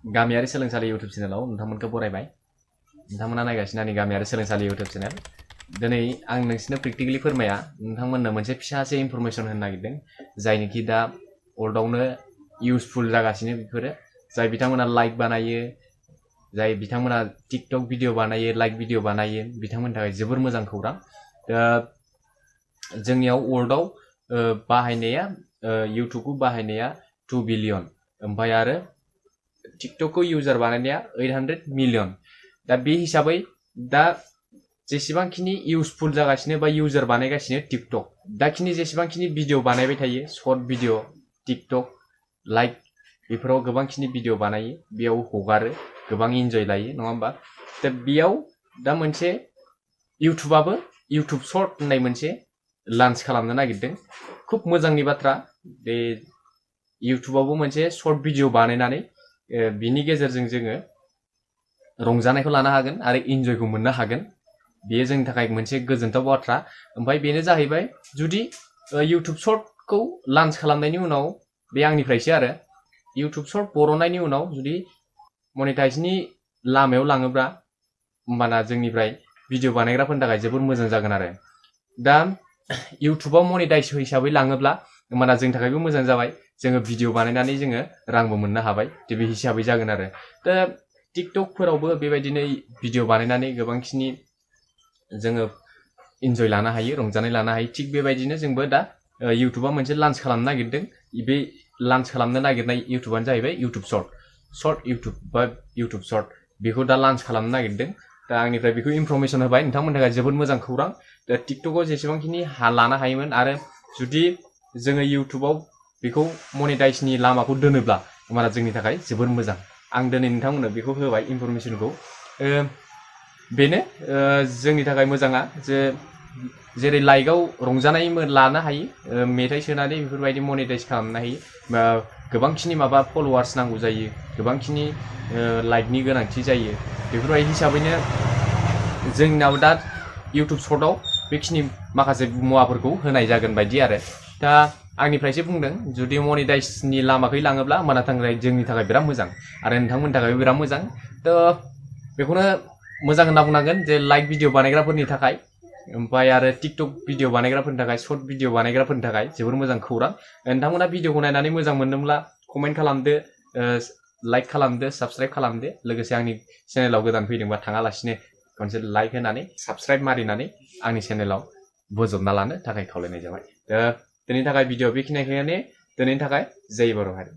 गामियारि सोलोंसालि इउटुब चेनेलाव नोंथांमोनखौ बरायबाय। नोंथांमोना नायगासिनो आंनि गामियारि सोलोंसालि इउटुब चेनेल। दिनै आं नोंसिनो प्रेक्टिकेलि फोरमाया नोंथांमोननो मोनसे फिसासे इनफरमेसन होनो नागिरदों जायनोखि दा वर्ल्डआवनो इउजफुल जागासिनो बेफोरो जाय बिथांमोना लाइक बानायो जाय बिथांमोना टिकटक भिडिअ बानायो लाइक भिडिअ बानायो बिथांमोननि थाखाय जोबोर मोजां खौरां। जोंनियाव वर्ल्डआव बाहायनाया इउटुबखौ बाहायनाया 2 बिलियन ओमफ्राय आरो टिकटकखौ इउजार बानायनाया 800 मिलियन। दा बे हिसाबै दा जेसेबांखिनि इउजफुल जागासिनो बा इउजार बानायगासिनो टिकटक दाखिनि जेसेबांखिनि भिडिअ बानायबाय थायो सर्ट भिडिअ टिकटक लाइक बेफोराव गोबांखिनि भिडिअ बानायो बेयाव हगारो गोबां इन्जय लायो नङा होमबा। दा बेयाव दा मोनसे इउटुबाबो इउटुब सर्ट होननाय मोनसे लन्च खालामनो नागिरदों। खुब मोजांनि बाथ्रा बे इउटुबावबो मोनसे सर्ट भिडिअ बानायनानै बिनि गेजेरजों जोङो रंजानायखौ लानो हागोन आरो इन्जयखौ मोननो हागोन। बेयो जोंनि थाखाय मोनसे गोजोनथाव बाथ्रा। ओमफ्राय बेनो जाहैबाय जुदि इउटुब सर्टखौ लन्च खालामनायनि उनाव बे आंनिफ्रायसो आरो इउटुब सर्ट बर'नायनि उनाव जुदि मनेटाइजनि लामायाव लाङोब्ला होमबाना जोंनिफ्राय भिडिअ बानायग्राफोरनि थाखाय जोबोर मोजां जागोन आरो दा इउटुबाव मनेटाइज हिसाबै लाङोब्ला होमबाना जोंनि थाखायबो मोजां जाबाय। जोङो भिडिअ बानायनानै जोङो रांबो मोननो हाबाय बे हिसाबै जागोन आरो दा टिकटकफोरावबो बेबायदिनो भिडिअ बानायनानै गोबांखिनि जोङो इन्जय लानो हायो रंजानाय लानो हायो। थिग बेबायदिनो जोंबो दा इउटुबा मोनसे लन्च खालामनो नागिरदों। बे लन्च खालामनो नागिरनाय इउटुबानो जाहैबाय इउटुब सर्ट इउटुब बा इउटुब सर्ट बेखौ दा लन्च खालामनो नागिरदों। दा आंनिफ्राय बेखौ इनफरमेसन होबाय नोंथांमोननि थाखाय जोबोद मोजां खौरां। दा टिकटकआव जेसेबांखिनि लानो हायोमोन आरो जुदि जोङो इउटुबाव बेखौ मनेटाइजनि लामाखौ दोनोब्ला होमबाना जोंनि थाखाय जोबोर मोजां। आं दिनै नोंथांमोननो बेखौ होबाय इनफरमेसनखौ। बेनो जोंनि थाखाय मोजाङा जे जेरै लाइकआव रंजानाय लानो हायो मेथाइ सोनानै बेफोरबायदि मनेटाइज खालामनो हायो गोबांखिनि माबा फल'वार्स नांगौ जायो गोबांखिनि लाइकनि गोनांथि जायो। बेफोरबायदि हिसाबैनो जोंनाव दा इउटुब सर्टआव बेखिनि माखासे मुवाफोरखौ होनाय जागोन बायदि आरो दा आंनिफ्रायसो बुंदों जुदि मनेटाइजनि लामाखै लाङोब्ला होमबाना जोंनि थाखाय बिराद मोजां आरो नोंथांमोननि थाखायबो बिराद मोजां। थ' बेखौनो मोजां होनना बुंनांगोन जे लाइक भिडिअ बानायग्राफोरनि थाखाय ओमफ्राय आरो टिकटक भिडिअ बानायग्राफोरनि थाखाय सर्ट भिडिअ बानायग्राफोरनि थाखाय जोबोर मोजां खौरां। नोंथांमोना भिडिअखौ नायनानै मोजां मोनदोंब्ला कमेन्ट खालामदो लाइक खालामदो साबस्क्राइब खालामदो लोगोसे आंनि चेनेलाव गोदान फैदोंबा थाङालासिनो खनसे लाइक होनानै साबस्क्राइब मारिनानै आंनि चेनेलाव बोजबना लानो थाखाय खावलायनाय जाबाय। दिनैनि थाखाय भिडिअ बेखिनियानो दिनैनि थाखाय जय बर' हारि।